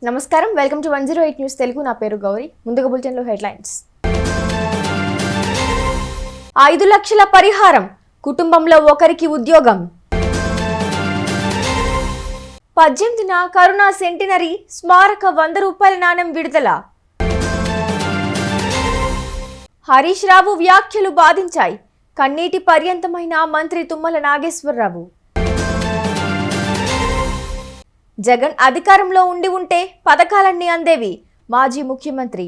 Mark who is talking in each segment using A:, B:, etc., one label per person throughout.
A: నమస్కారం, welcome to 108 news Telugu. నా పేరు గౌరీ. ముందుగా బులెటిన్ లో హెడ్లైన్స్. 5 లక్షల పరిహారం, కుటుంబంలో ఒకరికి ఉద్యోగం. 18న కరుణా సెంటినరీ స్మారక 100 రూపాయల నాణెం విడుదల. హరీష్ రావు వ్యాఖ్యలు బాధించాయి, కన్నీటి పర్యంతమైన మంత్రి తుమ్మల నాగేశ్వరరావు. జగన్ అధికారంలో ఉంటే పథకాలన్నీ అందేవి, మాజీ ముఖ్యమంత్రి.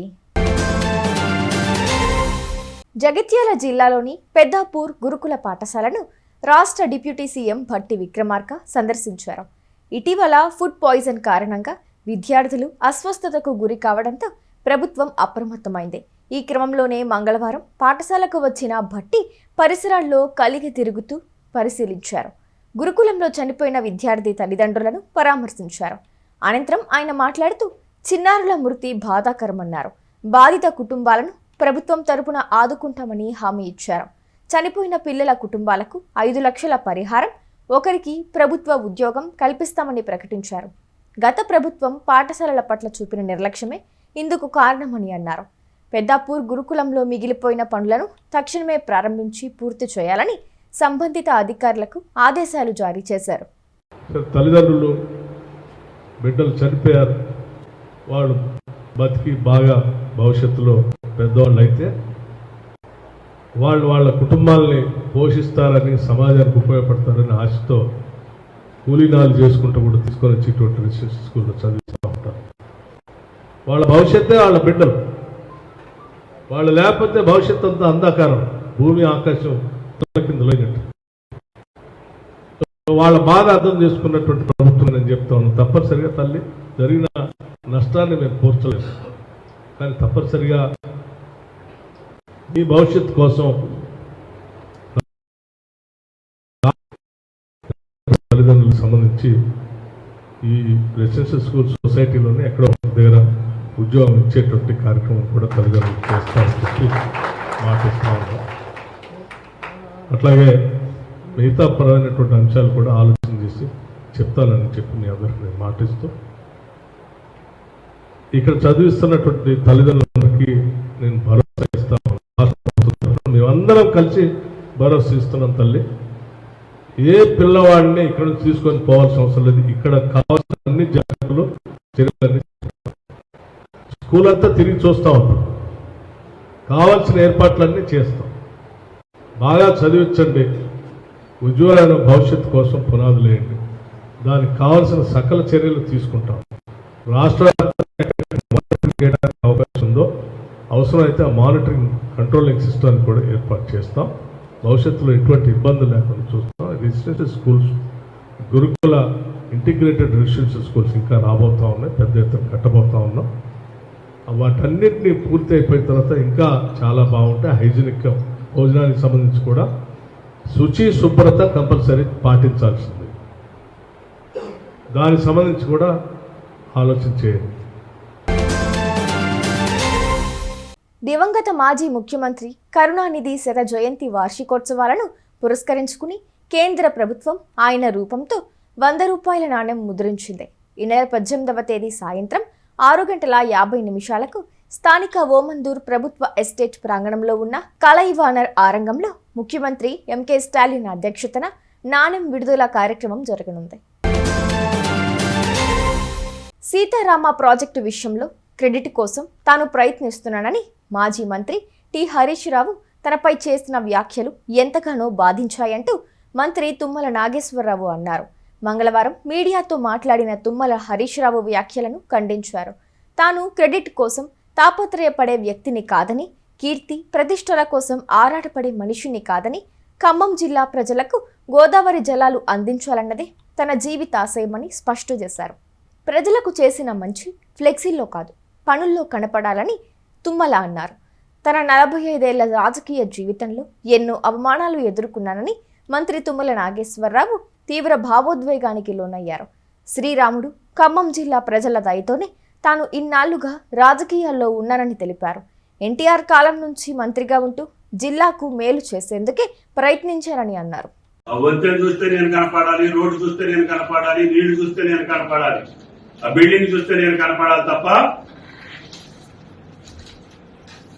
A: జగిత్యాల జిల్లాలోని పెద్దాపూర్ గురుకుల పాఠశాలను రాష్ట్ర డిప్యూటీ సీఎం భట్టి విక్రమార్క సందర్శించారు. ఇటీవల ఫుడ్ పాయిజన్ కారణంగా విద్యార్థులు అస్వస్థతకు గురి కావడంతో ప్రభుత్వం అప్రమత్తమైంది. ఈ క్రమంలోనే మంగళవారం పాఠశాలకు వచ్చిన భట్టి పరిసరాల్లో కలిగి తిరుగుతూ పరిశీలించారు. గురుకులంలో చనిపోయిన విద్యార్థి తల్లిదండ్రులను పరామర్శించారు. అనంతరం ఆయన మాట్లాడుతూ చిన్నారుల మృతి బాధాకరమన్నారు. బాధిత కుటుంబాలను ప్రభుత్వం తరపున ఆదుకుంటామని హామీ ఇచ్చారు. చనిపోయిన పిల్లల కుటుంబాలకు 5 లక్షల పరిహారం, ఒకరికి ప్రభుత్వ ఉద్యోగం కల్పిస్తామని ప్రకటించారు. గత ప్రభుత్వం పాఠశాలల పట్ల చూపిన నిర్లక్ష్యమే ఇందుకు కారణమని అన్నారు. పెద్దాపూర్ గురుకులంలో మిగిలిపోయిన పనులను తక్షణమే ప్రారంభించి పూర్తి చేయాలని సంబంధిత అధికారులకు ఆదేశాలు జారీ చేశారు.
B: తల్లిదండ్రులు బిడ్డలు చనిపోయారు, వాళ్ళు బతికి బాగా భవిష్యత్తులో పెద్దవాళ్ళు అయితే వాళ్ళ కుటుంబాలని పోషిస్తారని, సమాజానికి ఉపయోగపడతారని ఆశతో కూలీనాలు చేసుకుంటూ కూడా తీసుకొని వచ్చి ఇటువంటి రెసిడెన్షియల్ స్కూల్లో చదివిస్తూ ఉంటారు. వాళ్ళ భవిష్యత్తే వాళ్ళ బిడ్డలు. వాళ్ళు లేకపోతే భవిష్యత్తు అంతా అంధకారం, భూమి ఆకాశం కిందలో. వాళ్ళ బాధ అర్థం చేసుకున్నటువంటి ప్రభుత్వం నేను చెప్తా ఉన్నాను. తప్పనిసరిగా తల్లి జరిగిన నష్టాన్ని మేము పోర్చలేదు, కానీ తప్పనిసరిగా మీ భవిష్యత్తు కోసం తల్లిదండ్రులకు సంబంధించి ఈ రెసిడెన్షియల్ స్కూల్ సొసైటీలోనే ఎక్కడో దగ్గర ఉద్యోగం ఇచ్చేటువంటి కార్యక్రమం కూడా తల్లిదండ్రులు చేస్తామని చెప్పి మాటిస్తా ఉన్నాం. అట్లాగే మిగతా పరమైనటువంటి అంశాలు కూడా ఆలోచన చేసి చెప్తానని చెప్పి మీ అందరికీ నేను మాటిస్తూ, ఇక్కడ చదివిస్తున్నటువంటి తల్లిదండ్రులకి నేను భరోసా ఇస్తాను. మేమందరం కలిసి భరోసా ఇస్తున్నాం. తల్లి, ఏ పిల్లవాడిని ఇక్కడ నుంచి తీసుకొని పోవాల్సిన అవసరం లేదు. ఇక్కడ కావాల్సిన అన్ని జాగ్రత్తలు చర్యలన్నీ స్కూల్ అంతా తిరిగి చూస్తూ ఉంటాం. కావాల్సిన ఏర్పాట్లన్నీ చేస్తాం. బాగా చదివించండి, ఉజ్వలమైన భవిష్యత్తు కోసం పునాదులు వేయండి. దానికి కావాల్సిన సకల చర్యలు తీసుకుంటాం. రాష్ట్ర అవకాశం ఉందో అవసరమైతే ఆ మానిటరింగ్ కంట్రోలింగ్ సిస్టమ్ కూడా ఏర్పాటు చేస్తాం. భవిష్యత్తులో ఎటువంటి ఇబ్బందులు లేకుండా చూస్తాం. రెసిడెన్షియల్ స్కూల్స్, గురుకుల ఇంటిగ్రేటెడ్ రెసిడెన్షియల్ స్కూల్స్ ఇంకా రాబోతూ ఉన్నాయి, పెద్ద ఎత్తున కట్టబోతూ ఉన్నాం. వాటన్నిటినీ పూర్తి అయిపోయిన తర్వాత ఇంకా చాలా బాగుంటాయి. హైజీనిక్ భోజనానికి సంబంధించి కూడా శుచి శుభ్రత కంపల్సరీ పాటించాల్సింది. దానికి సంబంధించి కూడా ఆలోచన చేయండి.
A: దివంగత మాజీ ముఖ్యమంత్రి కరుణానిధి శత జయంతి వార్షికోత్సవాలను పురస్కరించుకుని కేంద్ర ప్రభుత్వం ఆయన రూపంతో 100 రూపాయల నాణెం ముద్రించింది. ఈ నెల 18వ తేదీ సాయంత్రం 6:50 స్థానిక ఓమందూర్ ప్రభుత్వ ఎస్టేట్ ప్రాంగణంలో ఉన్న కలైవానర్ ఆరంగంలో ముఖ్యమంత్రి ఎంకే స్టాలిన్ అధ్యక్షతన నాణెం విడుదల కార్యక్రమం జరగనుంది. సీతారామ ప్రాజెక్టు విషయంలో క్రెడిట్ కోసం తాను ప్రయత్నిస్తున్నానని మాజీ మంత్రి టి హరీష్ రావు తనపై చేసిన వ్యాఖ్యలు ఎంతగానో బాధించాయంటూ మంత్రి తుమ్మల నాగేశ్వరరావు అన్నారు. మంగళవారం మీడియాతో మాట్లాడిన తుమ్మల హరీష్ రావు వ్యాఖ్యలను ఖండించారు. తాను క్రెడిట్ కోసం తాపత్రయపడే వ్యక్తిని కాదని, కీర్తి ప్రతిష్టల కోసం ఆరాటపడే మనిషిని కాదని, ఖమ్మం జిల్లా ప్రజలకు గోదావరి జలాలు అందించాలన్నదే తన జీవితాశయమని స్పష్టం చేశారు. ప్రజలకు చేసిన మంచి ఫ్లెక్సీల్లో కాదు, పనుల్లో కనపడాలని తుమ్మల అన్నారు. తన 45 ఏళ్ల రాజకీయ జీవితంలో ఎన్నో అవమానాలు ఎదుర్కొన్నానని మంత్రి తుమ్మల నాగేశ్వరరావు తీవ్ర భావోద్వేగానికి లోనయ్యారు. శ్రీరాముడు, ఖమ్మం జిల్లా ప్రజల దయతోనే తాను ఇన్నాళ్లుగా రాజకీయాల్లో ఉన్నానని తెలిపారు. ఎన్టీఆర్ కాలం నుంచి మంత్రిగా ఉంటూ జిల్లాకు మేలు చేసేందుకే ప్రయత్నించారని అన్నారు.
C: వంతెన చూస్తే నేను కనపడాలి, రోడ్డు చూస్తే నేను కనపడాలి, నీళ్లు చూస్తే నేను కనపడాలి. ఆ బిల్డింగ్ చూస్తే నేను కనపడాలి తప్ప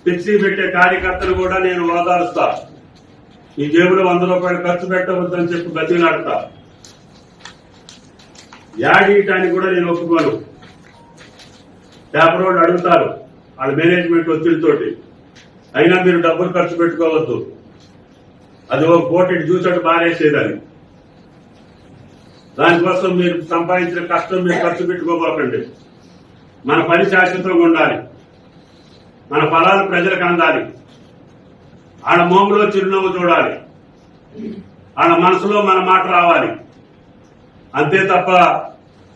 C: ఫ్లెక్సీ పెట్టే కార్యకర్తలు కూడా నేను ఓదారుస్తా. ఈ జేబులో 100 రూపాయలు ఖర్చు పెట్టవద్దని చెప్పి బతిలాడతా. యాడీయటానికి కూడా నేను ఒప్పుకోను. పేపర్ వాళ్ళు అడుగుతారు వాళ్ళ మేనేజ్మెంట్ ఒత్తిడితోటి, అయినా మీరు డబ్బులు ఖర్చు పెట్టుకోవద్దు, అది ఒక కోటి చూసాడు బారేసేదని. దానికోసం మీరు సంపాదించిన కష్టం మీరు ఖర్చు పెట్టుకోబోకండి. మన పని శాశ్వతంగా ఉండాలి, మన ఫలాలు ప్రజలకు అందాలి, వాళ్ళ మోములో చిరునవ్వు చూడాలి, వాళ్ళ మనసులో మన మాట రావాలి. అంతే తప్ప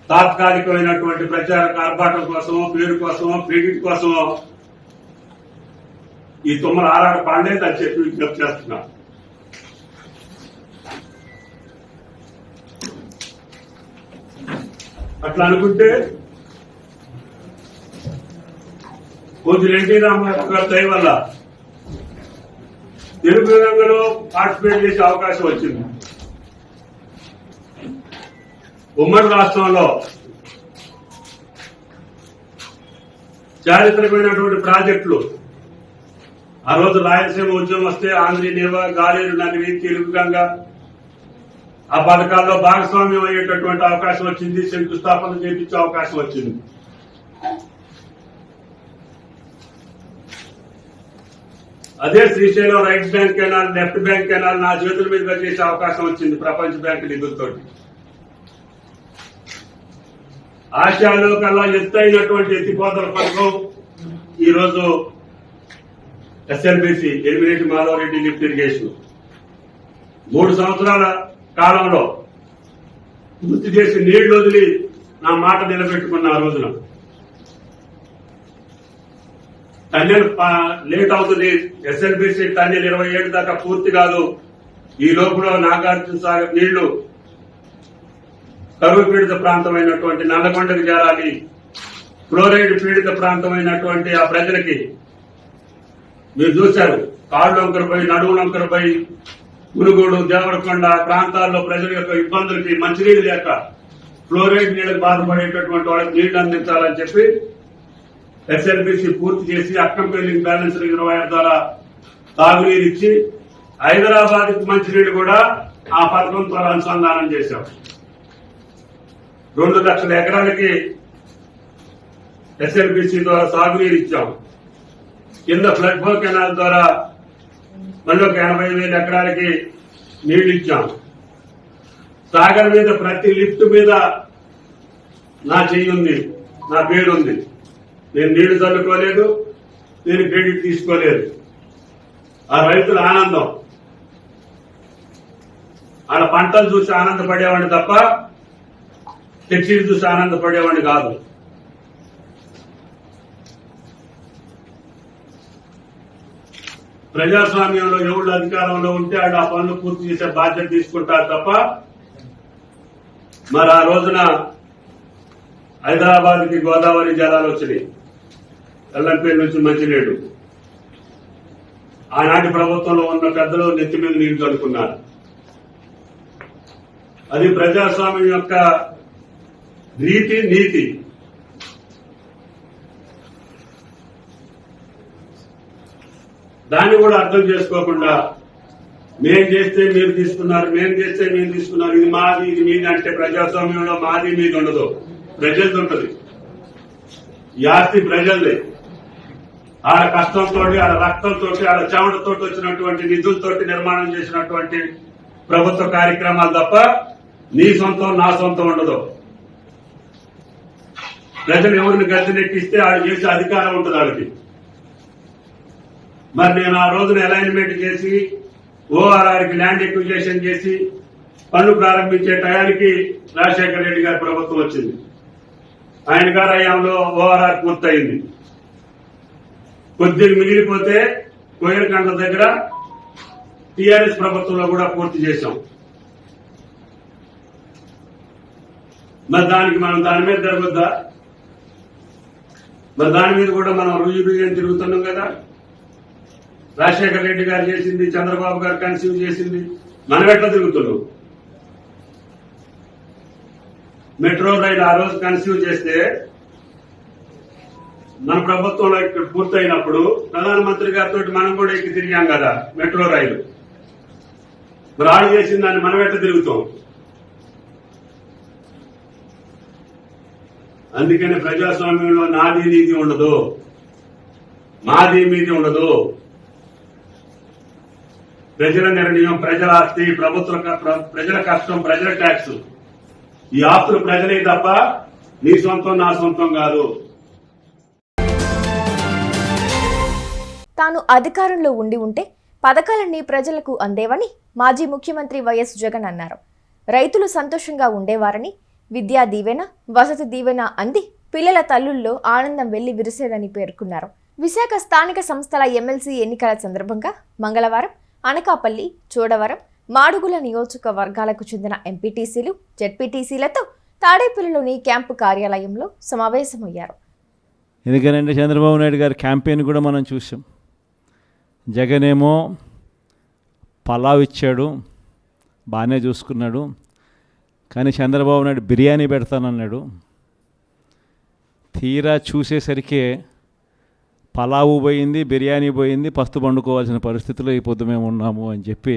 C: తాత్కాలికమైనటువంటి ప్రచార ఆర్భాటం కోసమో, పేరు కోసమో, క్రెడిట్ కోసమో ఈ తుమ్మల ఆరాట పాండేది అని చెప్పి విజ్ఞప్తి చేస్తున్నా. అట్లా అనుకుంటే కొద్ది ఎన్టీ రామారావు గారి దయ వల్ల తెలుగు రంగంలో పార్టిసిపేట్ చేసే అవకాశం వచ్చింది. ఉమ్మడి రాష్ట్రంలో చారిత్రకమైనటువంటి ప్రాజెక్టులు, ఆ రోజు రాయలసీమ ఉద్యమం వస్తే ఆంధ్రీనేవ, గాలేరు నగరి, తెలుగు గంగ ఆ పథకాల్లో భాగస్వామ్యం అయ్యేటటువంటి అవకాశం వచ్చింది, శంకుస్థాపన చేయించే అవకాశం వచ్చింది. అదే Srisailam right bank canal, left bank canal నా చేతుల మీదుగా చేసే అవకాశం వచ్చింది ప్రపంచ బ్యాంకు నిధులతోటి. ఆసియాలో కల్లా ఎత్తైనటువంటి ఎత్తిపోతల పథకం ఈరోజు SLBC Elimineti Madhavareddy lift irrigation 3 సంవత్సరాల కాలంలో పూర్తి చేసి నీళ్లు వదిలి నా మాట నిలబెట్టుకున్న ఆ రోజున. టన్నెల్ లేట్ అవుతుంది, ఎస్ఎల్బిసి టన్నెల్ 27 దాకా పూర్తి కాదు. ఈ లోపల నాగార్జున సాగర్ నీళ్లు కరువు పీడిత ప్రాంతమైనటువంటి నల్లగొండకు చేరాలి. ఫ్లోరైడ్ పీడిత ప్రాంతమైనటువంటి ఆ ప్రజలకి మీరు చూశారు, కాళ్ళు వంకరపై, నడువు వంకరపై, మునుగోడు, దేవరకొండ ప్రాంతాల్లో ప్రజల యొక్క ఇబ్బందులకి మంచినీళ్ళు లేక ఫ్లోరైడ్ నీళ్లకు బాధపడేటటువంటి వాళ్ళకి నీళ్లు అందించాలని చెప్పి ఎస్ఎల్బిసి పూర్తి చేసి అక్కంపల్లింగ్ బ్యాలెన్స్ రిజర్వాయర్ ద్వారా తాగునీరు ఇచ్చి హైదరాబాద్ కి మంచినీళ్లు కూడా ఆ పథకం ద్వారా అనుసంధానం చేశాం. 2 లక్షల ఎకరాలకి ఎస్ఎల్బిసి ద్వారా సాగునీరు ఇచ్చాం. కింద ఫ్లడ్ ఫ్లో కెనాల్ ద్వారా మళ్ళీ 80,000 ఎకరాలకి నీళ్లు ఇచ్చాం. సాగర్ మీద ప్రతి లిఫ్ట్ మీద నా చెయ్యి ఉంది, నా పేరుంది. నేను నీళ్లు చల్లుకోలేదు, నేను క్రెడిట్ తీసుకోలేదు. ఆ రైతుల ఆనందం, వాళ్ళ పంటలు చూసి ఆనందపడేవాడిని తప్ప టెక్స్టైల్ చూసి ఆనందపడేవాడిని కాదు. ప్రజాస్వామ్యంలో ఎవరు అధికారంలో ఉంటే వాళ్ళు ఆ పనులు పూర్తి చేసే బాధ్యత తీసుకుంటారు తప్ప మరి ఆ రోజున హైదరాబాద్ కి గోదావరి జలాలు వచ్చినాయి, ఎల్లంపల్లి నుంచి మంచినీళ్లు. ఆనాటి ప్రభుత్వంలో ఉన్న పెద్దలు నెత్తి మీద నీళ్లు చల్లుకున్నారు. అది ప్రజాస్వామ్యం యొక్క రీతి, నీతి. దాన్ని కూడా అర్థం చేసుకోకుండా మేం చేస్తే మీరు తీసుకున్నారు, మేం చేస్తే మేము తీసుకున్నారు, ఇది మాది, ఇది మీది అంటే ప్రజాస్వామ్యంలో మాది మీది ఉండదు, ప్రజలది ఉంటుంది. ఈ ఆస్తి ప్రజలది. ఆడ కష్టంతో, ఆడ రక్తంతో, ఆడ చెమటతో వచ్చినటువంటి నిధులతోటి నిర్మాణం చేసినటువంటి ప్రభుత్వ కార్యక్రమాలు తప్ప నీ సొంతం నా సొంతం ఉండదు. ప్రజలు ఎవరిని గద్దెనెక్కిస్తే ఆడ చేసే అధికారం ఉంటుంది వాళ్ళకి. మరి నేను ఆ రోజున అలైన్మెంట్ చేసి ఓఆర్ఆర్కి ల్యాండ్ ఎక్విజిషన్ చేసి పనులు ప్రారంభించే టయానికి రాజశేఖర రెడ్డి గారి ప్రభుత్వం వచ్చింది. ఆయన గారి హయాంలో ఓఆర్ఆర్ పూర్తయింది. కొద్దిగా మిగిలిపోతే కోయలకండ దగ్గర టీఆర్ఎస్ ప్రభుత్వంలో కూడా పూర్తి చేశాం. మరి దానికి మనం దాని మీద జరగొద్దా? మరి దాని మీద కూడా మనం రుజువు తిరుగుతున్నాం కదా. రాజశేఖర రెడ్డి గారు చేసింది, చంద్రబాబు గారు కన్సీవ్ చేసింది, మనం ఎట్లా తిరుగుతున్నాం? మెట్రో రైలు ఆ రోజు కన్సీవ్ చేస్తే మన ప్రభుత్వంలో ఇక్కడ పూర్తయినప్పుడు ప్రధానమంత్రి గారితో మనం కూడా ఎక్కి తిరిగాం కదా మెట్రో రైలు. మరి ఆడు చేసిన దాన్ని మనం ఎట్లా తిరుగుతాం? అందుకని ప్రజాస్వామ్యంలో నాది నీది ఉండదు, మాది మీది ఉండదు. ప్రజల నిర్ణయం, ప్రజల ఆస్తి, ప్రజల కష్టం, ప్రజల ట్యాక్స్. ఈ ఆస్తులు ప్రజలే తప్ప నీ సొంతం నా సొంతం కాదు.
A: తాను అధికారంలో ఉంటే పథకాలన్నీ ప్రజలకు అందేవని మాజీ ముఖ్యమంత్రి వైఎస్ జగన్ అన్నారు. రైతులు సంతోషంగా ఉండేవారని, విద్యా దీవెన, వసతి దీవెన అంది పిల్లల తల్లుల్లో ఆనందం వెళ్లి విరిసేదని పేర్కొన్నారు. విశాఖ స్థానిక సంస్థల ఎమ్మెల్సీ ఎన్నికల సందర్భంగా మంగళవారం అనకాపల్లి, చోడవరం, మాడుగుల నియోజకవర్గాలకు చెందిన ఎంపీటీసీలు, జెడ్పీటీసీలతో తాడేపల్లిలోని క్యాంపు కార్యాలయంలో సమావేశమయ్యారు.
D: ఎందుకనంటే చంద్రబాబు నాయుడు గారి క్యాంపెయిన్ కూడా మనం చూసాం. జగన్ ఏమో పలావ్ ఇచ్చాడు, బాగానే చూసుకున్నాడు. కానీ చంద్రబాబు నాయుడు బిర్యానీ పెడతానన్నాడు. తీరా చూసేసరికి పలావు పోయింది, బిర్యానీ పోయింది, పస్తు పండుకోవాల్సిన పరిస్థితిలో ఈ పొద్దు మేము ఉన్నాము అని చెప్పి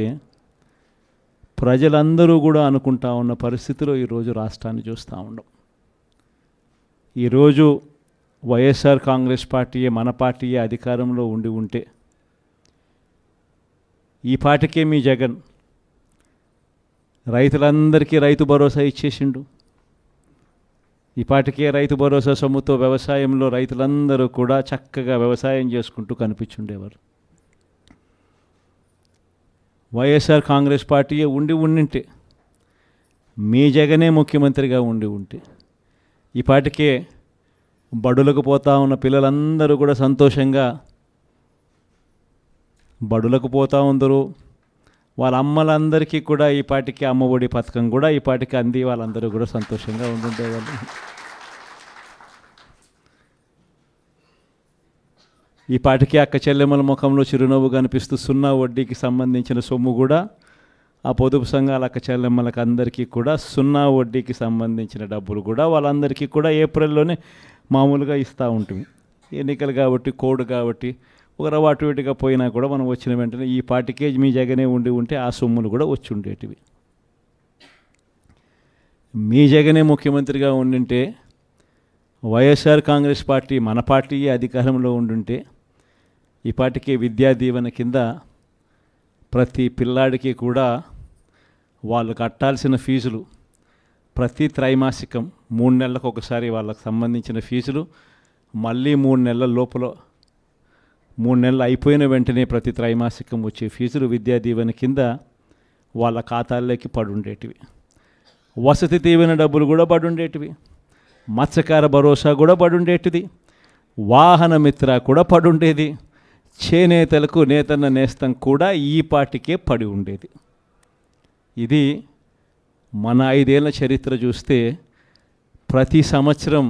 D: ప్రజలందరూ కూడా అనుకుంటా ఉన్న పరిస్థితిలో ఈరోజు రాష్ట్రాన్ని చూస్తూ ఉన్నాం. ఈరోజు వైఎస్ఆర్ కాంగ్రెస్ పార్టీయే, మన పార్టీయే అధికారంలో ఉంటే ఈ పార్టీకే మీ జగన్ రైతులందరికీ రైతు భరోసా ఇచ్చేసిండు. ఈ పాటికే రైతు భరోసా సొమ్ముతో వ్యవసాయంలో రైతులందరూ కూడా చక్కగా వ్యవసాయం చేసుకుంటూ కనిపించుండేవారు. వైఎస్ఆర్ కాంగ్రెస్ పార్టీయే ఉండింటే, మీ జగనే ముఖ్యమంత్రిగా ఉంటే ఈ పాటికే బడులకు పోతా ఉన్న పిల్లలందరూ కూడా సంతోషంగా బడులకు పోతూ ఉందరు. వాళ్ళ అమ్మలందరికీ కూడా ఈ పాటికి అమ్మఒడి పథకం కూడా ఈ పాటికి అంది వాళ్ళందరూ కూడా సంతోషంగా ఉండుండేవాళ్ళు. ఈ పాటికి అక్క చెల్లెమ్మల ముఖంలో చిరునవ్వు కనిపిస్తూ సున్నా వడ్డీకి సంబంధించిన సొమ్ము కూడా ఆ పొదుపు సంఘాల అక్క చెల్లెమ్మలకు అందరికీ కూడా సున్నా వడ్డీకి సంబంధించిన డబ్బులు కూడా వాళ్ళందరికీ కూడా ఏప్రిల్లోనే మామూలుగా ఇస్తూ ఉంటుంది. ఎన్నికలు కాబట్టి, కోడ్ కాబట్టి ఒక అటు ఇటుగా పోయినా కూడా మనం వచ్చిన వెంటనే ఈ పార్టీకే మీ జగనే ఉంటే ఆ సొమ్ములు కూడా వచ్చి ఉండేటివి. మీ జగనే ముఖ్యమంత్రిగా ఉండింటే, వైఎస్ఆర్ కాంగ్రెస్ పార్టీ మన పార్టీయే అధికారంలో ఉండుంటే ఈ పార్టీకే విద్యా దీవెన కింద ప్రతి పిల్లాడికి కూడా వాళ్ళు కట్టాల్సిన ఫీజులు ప్రతి త్రైమాసికం 3 నెలలకు ఒకసారి వాళ్ళకు సంబంధించిన ఫీజులు మళ్ళీ 3 నెలల లోపల 3 నెలలు అయిపోయిన వెంటనే ప్రతి త్రైమాసికం వచ్చే ఫీజులు విద్యా దీవెన కింద వాళ్ళ ఖాతాల్లోకి పడుండేటివి. వసతి దీవెన డబ్బులు కూడా పడుండేటివి. మత్స్యకార భరోసా కూడా పడుండేటిది. వాహన మిత్ర కూడా పడుండేది. చేనేతలకు నేతన్న నేస్తం కూడా ఈ పార్టీకే పడి ఉండేది. ఇది మన 5 ఏళ్ల చరిత్ర చూస్తే ప్రతి సంవత్సరం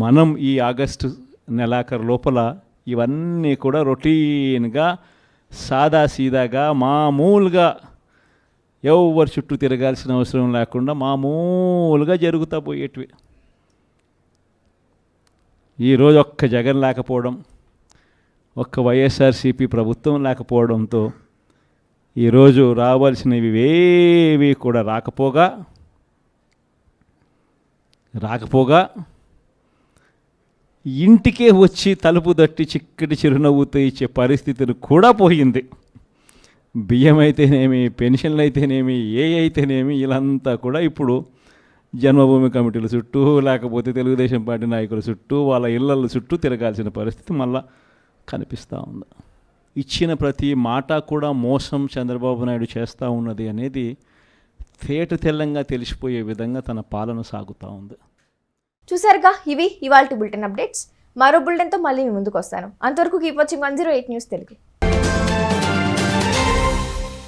D: మనం ఈ ఆగస్టు నెలాఖరు లోపల ఇవన్నీ కూడా రొటీన్గా సాదాసీదాగా మామూలుగా ఎవరు చుట్టూ తిరగాల్సిన అవసరం లేకుండా మామూలుగా జరుగుతూ పోయేటివి. ఈరోజు ఒక్క జగన్ లేకపోవడం, ఒక్క వైఎస్ఆర్సీపీ ప్రభుత్వం లేకపోవడంతో ఈరోజు రావాల్సినవి ఏవి కూడా రాకపోగా ఇంటికే వచ్చి తలుపు తట్టి చిక్కటి చిరునవ్వుతో ఇచ్చే పరిస్థితులు కూడా పోయింది. బియ్యం అయితేనేమి, పెన్షన్లు అయితేనేమి, అయితేనేమి వీళ్ళంతా కూడా ఇప్పుడు జన్మభూమి కమిటీల చుట్టూ లేకపోతే తెలుగుదేశం పార్టీ నాయకుల చుట్టూ వాళ్ళ ఇళ్ళ చుట్టూ తిరగాల్సిన పరిస్థితి మళ్ళా కనిపిస్తూ ఉంది. ఇచ్చిన ప్రతి మాట కూడా మోసం చంద్రబాబు నాయుడు చేస్తూ ఉన్నది అనేది తేట తెల్లంగా తెలిసిపోయే విధంగా తన పాలన సాగుతూ ఉంది.
A: చూసారుగా, ఇవి ఇవాల్టి బులెటిన్ అప్డేట్స్. మరో బులెటిన్తో మళ్ళీ మీ ముందుకు వస్తాను. అంతవరకు కీప్ వాచింగ్ 108 న్యూస్ తెలుగు.